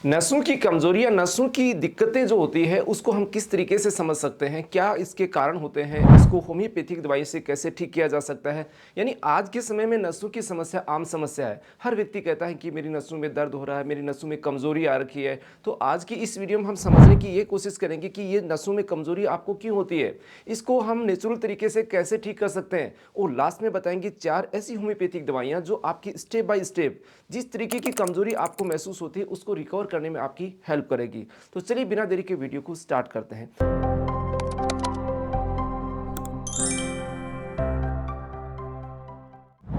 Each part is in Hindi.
नसों की कमजोरी या नसों की दिक्कतें जो होती है उसको हम किस तरीके से समझ सकते हैं, क्या इसके कारण होते हैं, इसको होम्योपैथिक दवाई से कैसे ठीक किया जा सकता है। यानी आज के समय में नसों की समस्या आम समस्या है। हर व्यक्ति कहता है कि मेरी नसों में दर्द हो रहा है, मेरी नसों में कमजोरी आ रखी है। तो आज की इस वीडियो में हम समझने की ये कोशिश करेंगे कि ये नसों में कमजोरी आपको क्यों होती है, इसको हम नेचुरल तरीके से कैसे ठीक कर सकते हैं, और लास्ट में बताएंगे 4 ऐसी होम्योपैथिक दवाइयां जो आपकी स्टेप बाय स्टेप जिस तरीके की कमजोरी आपको महसूस होती है उसको रिकवर करने में आपकी हेल्प करेगी। तो चलिए बिना देरी के वीडियो को स्टार्ट करते हैं।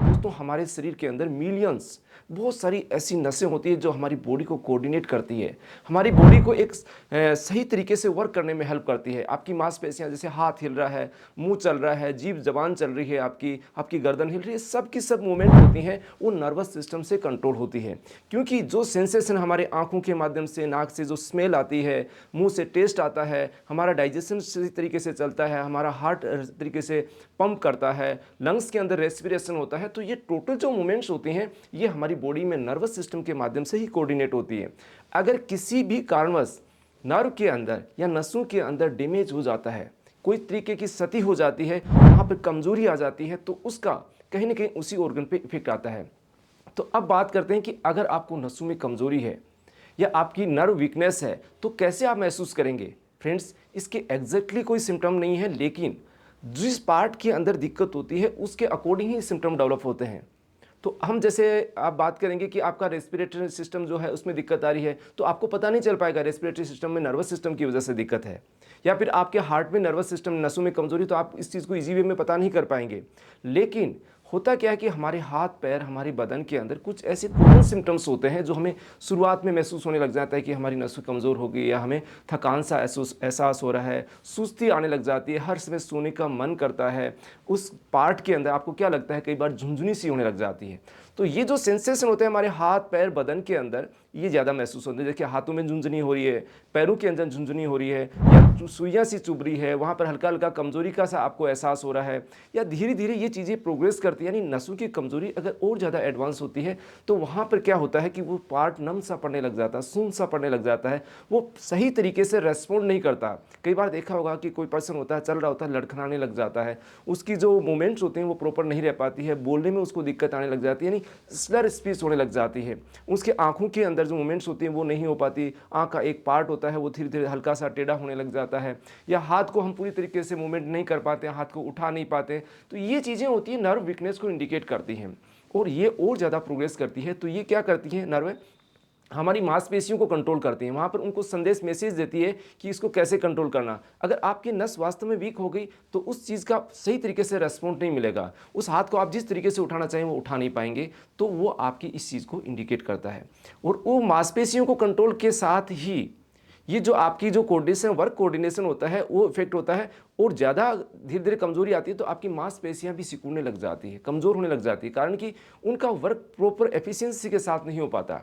दोस्तों, हमारे शरीर के अंदर मिलियंस बहुत सारी ऐसी नसें होती है जो हमारी बॉडी को कोऑर्डिनेट करती है, हमारी बॉडी को एक सही तरीके से वर्क करने में हेल्प करती है। आपकी मांसपेशियां, जैसे हाथ हिल रहा है, मुंह चल रहा है, जीभ जबान चल रही है, आपकी आपकी गर्दन हिल रही है, सब की सब मूवमेंट होती हैं वो नर्वस सिस्टम से कंट्रोल होती है। क्योंकि जो सेंसेशन हमारे आंखों के माध्यम से, नाक से जो स्मेल आती है, मुंह से टेस्ट आता है, हमारा डाइजेशन सही तरीके से चलता है, हमारा हार्ट तरीके से पंप करता है, लंग्स के अंदर रेस्पिरेशन होता है, तो ये टोटल जो मूवमेंट्स होती हैं ये हमारी बॉडी में नर्वस सिस्टम के माध्यम से ही कोऑर्डिनेट होती है। अगर किसी भी कारणवश नर्व के अंदर या नसों के अंदर डैमेज हो जाता है, कोई तरीके की क्षति हो जाती है, वहाँ पर कमजोरी आ जाती है, तो उसका कहीं ना कहीं उसी ऑर्गन पे इफेक्ट आता है। तो अब बात करते हैं कि अगर आपको नसों में कमजोरी है या आपकी नर्व वीकनेस है तो कैसे आप महसूस करेंगे। फ्रेंड्स, इसके एग्जैक्टली कोई सिम्टम नहीं है, लेकिन जिस पार्ट के अंदर दिक्कत होती है उसके अकॉर्डिंग ही सिम्टम डेवलप होते हैं। तो हम जैसे आप बात करेंगे कि आपका रेस्पिरेटरी सिस्टम जो है उसमें दिक्कत आ रही है, तो आपको पता नहीं चल पाएगा रेस्पिरेटरी सिस्टम में नर्वस सिस्टम की वजह से दिक्कत है, या फिर आपके हार्ट में नर्वस सिस्टम नसों में कमजोरी, तो आप इस चीज़ को इजी वे में पता नहीं कर पाएंगे। लेकिन होता क्या है कि हमारे हाथ पैर, हमारे बदन के अंदर कुछ ऐसे कॉमन सिम्टम्स होते हैं जो हमें शुरुआत में महसूस होने लग जाता है कि हमारी नसें कमज़ोर हो गई, या हमें थकान सा एहसास हो रहा है, सुस्ती आने लग जाती है, हर समय सोने का मन करता है। उस पार्ट के अंदर आपको क्या लगता है, कई बार झुंझुनी सी होने लग जाती है। तो ये जो सेंसेशन होते हैं हमारे हाथ पैर बदन के अंदर, ये ज़्यादा महसूस होते हैं। देखिए, हाथों में झुंझुनी हो रही है, पैरों के अंदर झुंझुनी हो रही है, या सुइयाँ सी चुभ रही है, वहाँ पर हल्का हल्का कमजोरी का सा आपको एहसास हो रहा है, या धीरे धीरे ये चीज़ें प्रोग्रेस करती है। यानी नसों की कमजोरी अगर और ज़्यादा एडवांस होती है तो वहाँ पर क्या होता है कि वो पार्ट नम सा पड़ने लग जाता है, सून सा पड़ने लग जाता है, वो सही तरीके से रेस्पॉन्ड नहीं करता। कई बार देखा होगा कि कोई पर्सन होता है, चल रहा होता है, लड़खड़ाने लग जाता है, उसकी जो मूवमेंट्स होते हैं वो प्रॉपर नहीं रह पाती है, बोलने में उसको दिक्कत आने लग जाती है, यानी स्लर स्पीच होने लग जाती है। उसके आंखों के अंदर जो मूवमेंट्स होती हैं वो नहीं हो पाती, आंख का एक पार्ट होता है वो धीरे धीरे हल्का सा टेढ़ा होने लग जाता है, या हाथ को हम पूरी तरीके से मूवमेंट नहीं कर पाते, हाथ को उठा नहीं पाते। तो ये चीज़ें होती हैं, नर्व वीकनेस को इंडिकेट करती हैं, और ये और ज़्यादा प्रोग्रेस करती है। तो ये क्या करती है, नर्व हमारी मांसपेशियों को कंट्रोल करती हैं, वहाँ पर उनको संदेश मैसेज देती है कि इसको कैसे कंट्रोल करना। अगर आपकी नस वास्तव में वीक हो गई तो उस चीज़ का सही तरीके से रेस्पॉन्ड नहीं मिलेगा, उस हाथ को आप जिस तरीके से उठाना चाहें वो उठा नहीं पाएंगे। तो वो आपकी इस चीज़ को इंडिकेट करता है, और वो मांसपेशियों को कंट्रोल के साथ ही ये जो आपकी जो कोऑर्डिनेशन, वर्क कोऑर्डिनेशन होता है वो इफेक्ट होता है, और ज़्यादा धीरे धीरे कमजोरी आती है तो आपकी मांसपेशियां भी सिकुड़ने लग जाती है, कमज़ोर होने लग जाती है, कारण कि उनका वर्क प्रॉपर एफिशिएंसी के साथ नहीं हो पाता।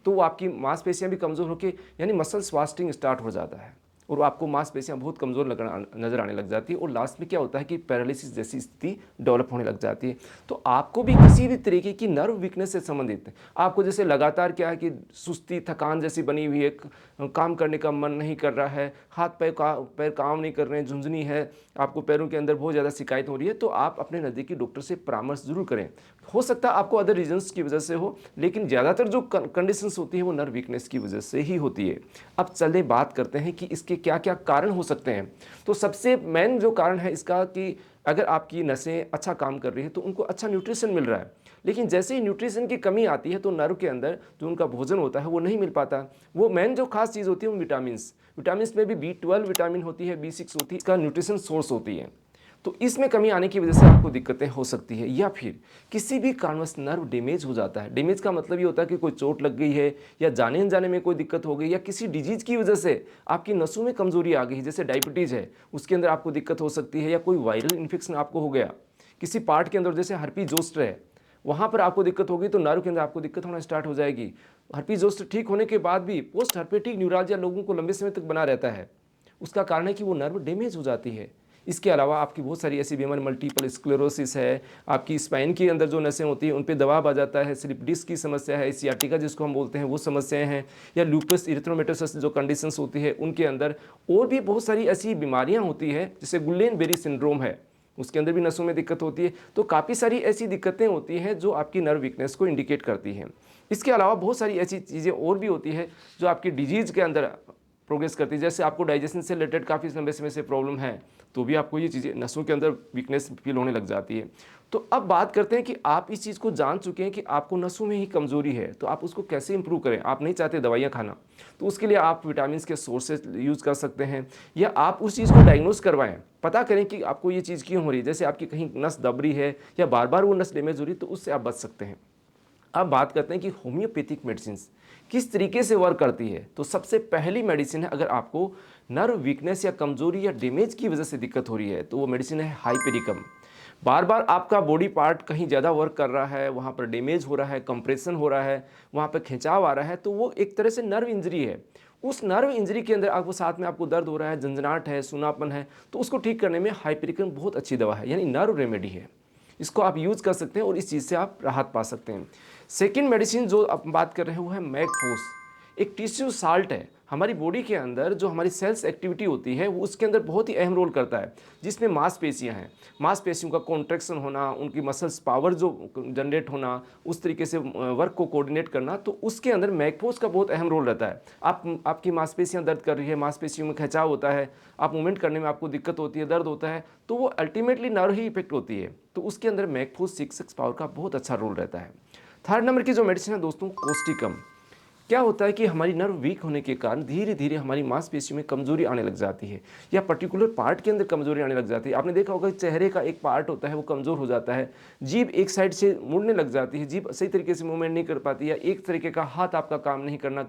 तो वो आपकी मांसपेशियां भी कमज़ोर होकर, यानी मसल स्वास्टिंग स्टार्ट हो जाता है, और आपको मांसपेशियां बहुत कमज़ोर नज़र आने लग जाती है, और लास्ट में क्या होता है कि पैरालिसिस जैसी स्थिति डेवलप होने लग जाती है। तो आपको भी किसी भी तरीके की नर्व वीकनेस से संबंधित आपको जैसे लगातार क्या है कि सुस्ती, थकान जैसी बनी हुई है, काम करने का मन नहीं कर रहा है, हाथ पैर काम नहीं कर रहे हैं, झुंझुनी है, आपको पैरों के अंदर बहुत ज़्यादा शिकायत हो रही है, तो आप अपने नज़दीकी डॉक्टर से परामर्श जरूर करें। हो सकता है आपको अदर रीजन्स की वजह से हो, लेकिन ज़्यादातर जो कंडीशंस होती है वो नर्व वीकनेस की वजह से ही होती है। अब चले बात करते हैं कि इसके क्या क्या कारण हो सकते हैं। तो सबसे मेन जो कारण है इसका कि अगर आपकी नसें अच्छा काम कर रही है तो उनको अच्छा न्यूट्रिशन मिल रहा है, लेकिन जैसे ही न्यूट्रिशन की कमी आती है तो नर्व के अंदर जो उनका भोजन होता है वो नहीं मिल पाता। वो मेन जो खास चीज़ होती है वो विटामिन में भी B12 विटामिन होती है, B6 होती है, इसका न्यूट्रिशन सोर्स होती है। तो इसमें कमी आने की वजह से आपको दिक्कतें हो सकती है, या फिर किसी भी कारणवश नर्व डैमेज हो जाता है। डैमेज का मतलब ये होता है कि कोई चोट लग गई है, या जाने अनजाने में कोई दिक्कत हो गई, या किसी डिजीज की वजह से आपकी नसों में कमजोरी आ गई, जैसे डायबिटीज है उसके अंदर आपको दिक्कत हो सकती है, या कोई वायरल इन्फेक्शन आपको हो गया किसी पार्ट के अंदर, जैसे हर्पी जोस्टर है, वहाँ पर आपको दिक्कत होगी तो नर्व के अंदर आपको दिक्कत होना स्टार्ट हो जाएगी। हर्पी जोस्टर ठीक होने के बाद भी पोस्ट हर्पेटिक न्यूरालजिया लोगों को लंबे समय तक बना रहता है। उसका कारण है कि वो नर्व डैमेज हो जाती है। इसके अलावा आपकी बहुत सारी ऐसी बीमारी, मल्टीपल स्क्लेरोसिस है, आपकी स्पाइन के अंदर जो नसें होती हैं उन पे दबाव आ जाता है, स्लिप डिस्क की समस्या है, सियाटिका जिसको हम बोलते हैं वो समस्याएं हैं, या लूपस इरिथ्रोमेटोसिस जो कंडीशंस होती है उनके अंदर, और भी बहुत सारी ऐसी बीमारियां होती है जैसे गुलेन बेरी सिंड्रोम है, उसके अंदर भी नसों में दिक्कत होती है। तो काफ़ी सारी ऐसी दिक्कतें होती हैं जो आपकी नर्व वीकनेस को इंडिकेट करती हैं। इसके अलावा बहुत सारी ऐसी चीज़ें और भी होती है जो आपकी डिजीज़ के अंदर प्रोग्रेस करती है। जैसे आपको डाइजेशन से रिलेटेड काफ़ी लंबे समय से प्रॉब्लम है तो भी आपको ये चीज़ें नसों के अंदर वीकनेस फील होने लग जाती है। तो अब बात करते हैं कि आप इस चीज़ को जान चुके हैं कि आपको नसों में ही कमज़ोरी है, तो आप उसको कैसे इंप्रूव करें। आप नहीं चाहते दवाइयाँ खाना, तो उसके लिए आप विटामिन के सोर्सेज यूज़ कर सकते हैं, या आप उस चीज़ को डायग्नोज करवाएं, पता करें कि आपको ये चीज़ क्यों हो रही है। जैसे आपकी कहीं नस दब रही है या बार बार वो नस डैमेज हो रही है, तो उससे आप बच सकते हैं। अब बात करते हैं कि होम्योपैथिक मेडिसिन किस तरीके से वर्क करती है। तो सबसे पहली मेडिसिन है, अगर आपको नर्व वीकनेस या कमजोरी या डैमेज की वजह से दिक्कत हो रही है तो वो मेडिसिन है हाइपेरिकम। बार बार आपका बॉडी पार्ट कहीं ज़्यादा वर्क कर रहा है, वहाँ पर डैमेज हो रहा है, कंप्रेशन हो रहा है, वहाँ पर खिंचाव आ रहा है, तो वो एक तरह से नर्व इंजरी है। उस नर्व इंजरी के अंदर आपको साथ में आपको दर्द हो रहा है, झंझनाहट है, सुनापन है, तो उसको ठीक करने में हाइपेरिकम बहुत अच्छी दवा है, यानी नर्व रेमेडी है। इसको आप यूज़ कर सकते हैं और इस चीज़ से आप राहत पा सकते हैं। सेकेंड मेडिसिन जो आप बात कर रहे हैं वो है मैगफोस। एक टिश्यू साल्ट है, हमारी बॉडी के अंदर जो हमारी सेल्स एक्टिविटी होती है वो उसके अंदर बहुत ही अहम रोल करता है, जिसमें मांसपेशियां हैं। मांसपेशियों का कॉन्ट्रैक्शन होना, उनकी मसल्स पावर जो जनरेट होना, उस तरीके से वर्क को कोऑर्डिनेट करना, तो उसके अंदर मैगफोस का बहुत अहम रोल रहता है। आपकी मांसपेशियां दर्द कर रही है, मांसपेशियों में खिंचाव होता है, आप मूवमेंट करने में आपको दिक्कत होती है, दर्द होता है, तो वो अल्टीमेटली नर्व ही इफेक्ट होती है। तो उसके अंदर मैगफोस 6 पावर का बहुत अच्छा रोल रहता है। थर्ड नंबर की जो मेडिसिन है दोस्तों, कोस्टिकम। क्या होता है कि हमारी नर्व वीक होने के कारण धीरे धीरे हमारी मांसपेशियों में कमजोरी आने लग जाती है, या पर्टिकुलर पार्ट के अंदर कमजोरी आने लग जाती है। आपने देखा होगा चेहरे का एक पार्ट होता है वो कमजोर हो जाता है, जीभ एक साइड से मुड़ने लग जाती है, जीभ सही तरीके से मूवमेंट नहीं कर पाती, या एक तरीके का हाथ आपका काम नहीं करना,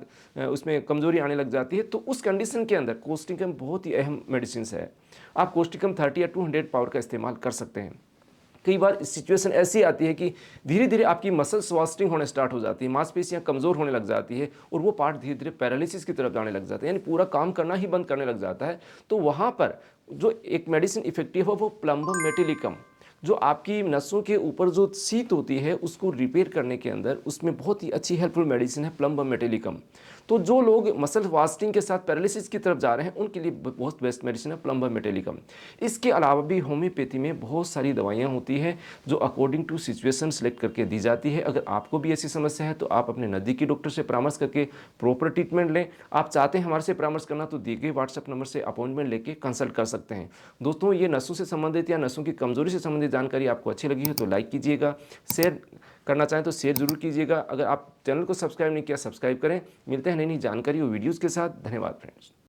उसमें कमजोरी आने लग जाती है। तो उस कंडीशन के अंदर कोस्टिकम बहुत ही अहम मेडिसिन है। आप कोस्टिकम 30 या 200 पावर का इस्तेमाल कर सकते हैं। कई बार सिचुएशन ऐसी आती है कि धीरे धीरे आपकी मसल स्वास्टिंग होने स्टार्ट हो जाती है, मांसपेशियां कमज़ोर होने लग जाती है, और वो पार्ट धीरे धीरे पैरालिसिस की तरफ जाने लग जाता है, यानी पूरा काम करना ही बंद करने लग जाता है। तो वहाँ पर जो एक मेडिसिन इफेक्टिव है वो प्लम्बम मेटिलिकम, जो आपकी नसों के ऊपर जो सीत होती है उसको रिपेयर करने के अंदर उसमें बहुत ही अच्छी हेल्पफुल मेडिसिन है प्लम्बम मेटिलिकम। तो जो लोग मसल वास्टिंग के साथ पैरालिसिस की तरफ जा रहे हैं उनके लिए बहुत बेस्ट मेडिसिन है प्लम्बम मेटिलिकम। इसके अलावा भी होम्योपैथी में बहुत सारी दवाइयाँ होती हैं जो अकॉर्डिंग टू सिचुएशन सेलेक्ट करके दी जाती है। अगर आपको भी ऐसी समस्या है तो आप अपने नज़दीकी डॉक्टर से परामर्श करके प्रॉपर ट्रीटमेंट लें। आप चाहते हैं हमारे से परामर्श करना तो दिए गए व्हाट्सएप नंबर से अपॉइंटमेंट लेके कंसल्ट कर सकते हैं। दोस्तों, ये नसों से संबंधित या नसों की कमजोरी से संबंधित जानकारी आपको अच्छी लगी है तो लाइक कीजिएगा, शेयर करना चाहें तो शेयर जरूर कीजिएगा। अगर आप चैनल को सब्सक्राइब नहीं किया, सब्सक्राइब करें। मिलते हैं नई नई जानकारी और वीडियोज़ के साथ। धन्यवाद फ्रेंड्स।